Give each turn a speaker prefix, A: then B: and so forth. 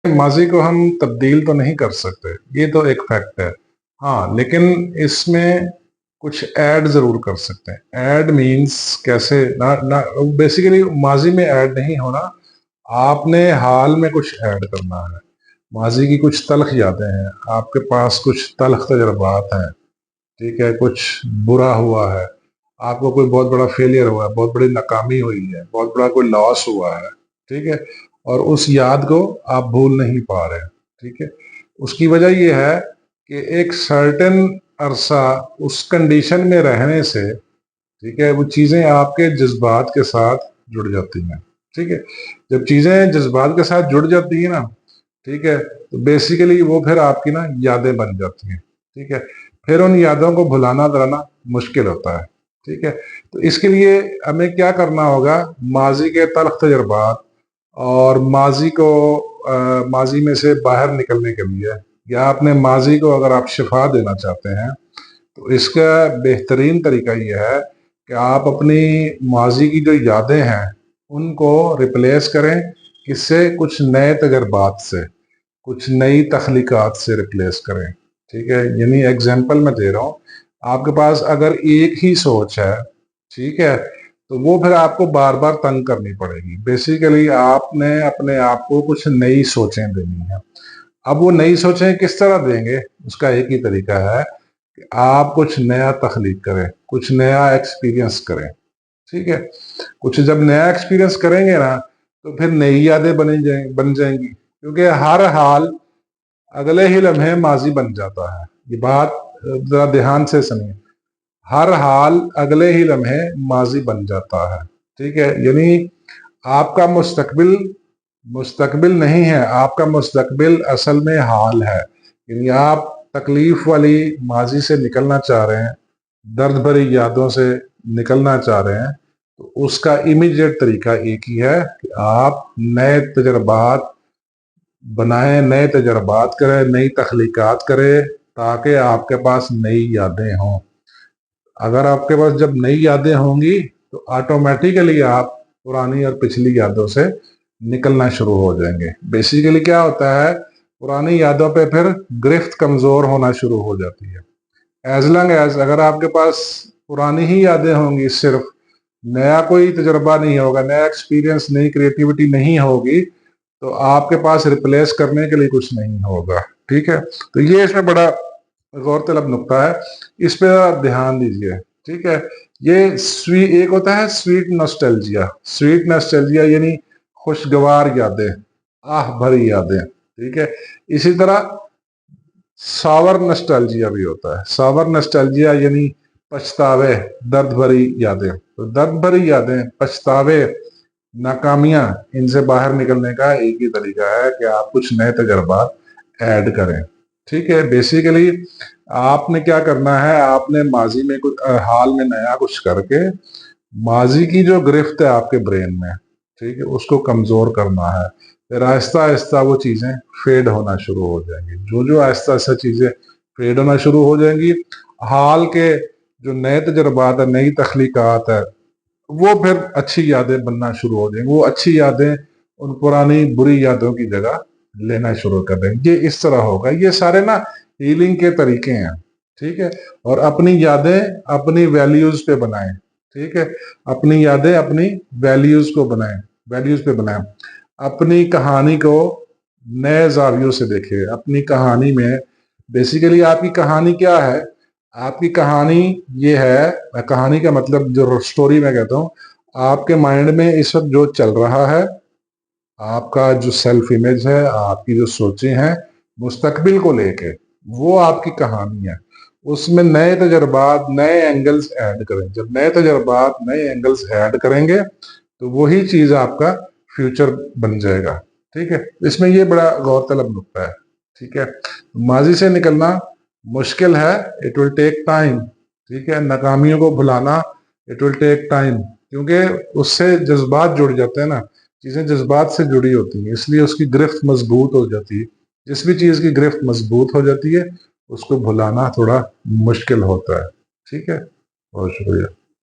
A: माजी को हम तब्दील तो नहीं कर सकते, ये तो एक फैक्ट है। हाँ, लेकिन इसमें कुछ ऐड जरूर कर सकते हैं। ऐड मींस कैसे ना ना बेसिकली माजी में ऐड नहीं होना, आपने हाल में कुछ ऐड करना है। माजी की कुछ तलख यादें हैं, आपके पास कुछ तलख तजर्बात हैं, ठीक है, कुछ बुरा हुआ है, आपको कोई बहुत बड़ा फेलियर हुआ है, बहुत बड़ी नाकामी हुई है, बहुत बड़ा कोई लॉस हुआ है, ठीक है, और उस याद को आप भूल नहीं पा रहे, ठीक है। उसकी वजह यह है कि एक सर्टेन अरसा उस कंडीशन में रहने से, ठीक है, वो चीज़ें आपके जज्बात के साथ जुड़ जाती हैं, ठीक है। जब चीज़ें जज्बात के साथ जुड़ जाती हैं ना, ठीक है, तो बेसिकली वो फिर आपकी ना यादें बन जाती हैं, ठीक है। फिर उन यादों को भुलाना दराना मुश्किल होता है, ठीक है। तो इसके लिए हमें क्या करना होगा, माजी के तल्ख तजर्बात और माजी को माजी में से बाहर निकलने के लिए, या अपने माजी को अगर आप शिफा देना चाहते हैं, तो इसका बेहतरीन तरीका यह है कि आप अपनी माजी की जो यादें हैं उनको रिप्लेस करें, किससे, कुछ नए तजर्बात से, कुछ नई तख्लीकात से रिप्लेस करें, ठीक है। यानी एग्जाम्पल मैं दे रहा हूँ, आपके पास अगर एक ही सोच है, ठीक है, तो वो फिर आपको बार बार तंग करनी पड़ेगी। बेसिकली आपने अपने आप को कुछ नई सोचें देनी है। अब वो नई सोचें किस तरह देंगे, उसका एक ही तरीका है कि आप कुछ नया तख्लीक करें, कुछ नया एक्सपीरियंस करें, ठीक है। कुछ जब नया एक्सपीरियंस करेंगे ना, तो फिर नई यादें बन जाएंगी, क्योंकि हर हाल अगले ही लम्हे माजी बन जाता है। ये बात जरा ध्यान से सुनिए, हर हाल अगले ही लम्हे माजी बन जाता है, ठीक है। यानी आपका मुस्तकबिल मुस्तकबिल नहीं है, आपका मुस्तकबिल असल में हाल है। यानी आप तकलीफ वाली माजी से निकलना चाह रहे हैं, दर्द भरी यादों से निकलना चाह रहे हैं, तो उसका इमीडिएट तरीका एक ही है कि आप नए तजर्बात बनाएं, नए तजर्बात करें, नई तख्लीकात करें, ताकि आपके पास नई यादें हों। अगर आपके पास जब नई यादें होंगी तो ऑटोमेटिकली आप पुरानी और पिछली यादों से निकलना शुरू हो जाएंगे। बेसिकली क्या होता है, पुरानी यादों पे फिर गिरफ्त कमजोर होना शुरू हो जाती है। एज लॉन्ग एज अगर आपके पास पुरानी ही यादें होंगी, सिर्फ नया कोई तजर्बा नहीं होगा, नया एक्सपीरियंस, नई क्रिएटिविटी नहीं होगी, तो आपके पास रिप्लेस करने के लिए कुछ नहीं होगा, ठीक है। तो ये इसमें बड़ा गौरतलब नुक्ता है, इस पे ध्यान दीजिए, ठीक है। ये एक होता है स्वीट नॉस्टैल्जिया, स्वीट नॉस्टैल्जिया यानी खुशगवार यादें, आह भरी यादें, ठीक है। इसी तरह सावर नॉस्टैल्जिया भी होता है। सावर नॉस्टैल्जिया यानी पछतावे, दर्द भरी यादें। तो दर्द भरी यादें, पछतावे, नाकामियां, इनसे बाहर निकलने का एक ही तरीका है कि आप कुछ नए तजर्बात ऐड करें, ठीक है। बेसिकली आपने क्या करना है, आपने माजी में कुछ हाल में नया कुछ करके माजी की जो गिरफ्त है आपके ब्रेन में, ठीक है, उसको कमजोर करना है। फिर आहिस्ता आहिस्ता वो चीजें फेड होना शुरू हो जाएंगी। जो जो आहिस्ता आहिस्ता चीजें फेड होना शुरू हो जाएंगी, हाल के जो नए तजर्बात है, नई तख्लीकात है, वो फिर अच्छी यादें बनना शुरू हो जाएंगी। वो अच्छी यादें उन पुरानी बुरी यादों की जगह लेना शुरू कर देंगे। ये इस तरह होगा। ये सारे ना हीलिंग के तरीके हैं, ठीक है। और अपनी यादें अपनी वैल्यूज पे बनाएं, ठीक है। अपनी यादें अपनी वैल्यूज को बनाएं, वैल्यूज पे बनाएं। अपनी कहानी को नए जावियों से देखें। अपनी कहानी में बेसिकली आपकी कहानी क्या है, आपकी कहानी ये है, कहानी का मतलब जो स्टोरी मैं कहता हूँ, आपके माइंड में इस वक्त जो चल रहा है, आपका जो सेल्फ इमेज है, आपकी जो सोचें हैं मुस्तकबिल को लेके, वो आपकी कहानी है। उसमें नए तजर्बात, नए एंगल्स ऐड करें। जब नए तजर्बात, नए एंगल्स ऐड करेंगे तो वही चीज आपका फ्यूचर बन जाएगा, ठीक है। इसमें ये बड़ा गौरतलब नुक्ता है, ठीक है। माजी से निकलना मुश्किल है, इट विल टेक टाइम, ठीक है। नाकामियों को भुलाना, इट विल टेक टाइम, क्योंकि उससे जज्बात जुड़ जाते हैं ना, चीजें जज्बात से जुड़ी होती हैं, इसलिए उसकी गिरफ्त मजबूत हो जाती है। जिस भी चीज की गिरफ्त मजबूत हो जाती है, उसको भुलाना थोड़ा मुश्किल होता है, ठीक है। बहुत शुक्रिया।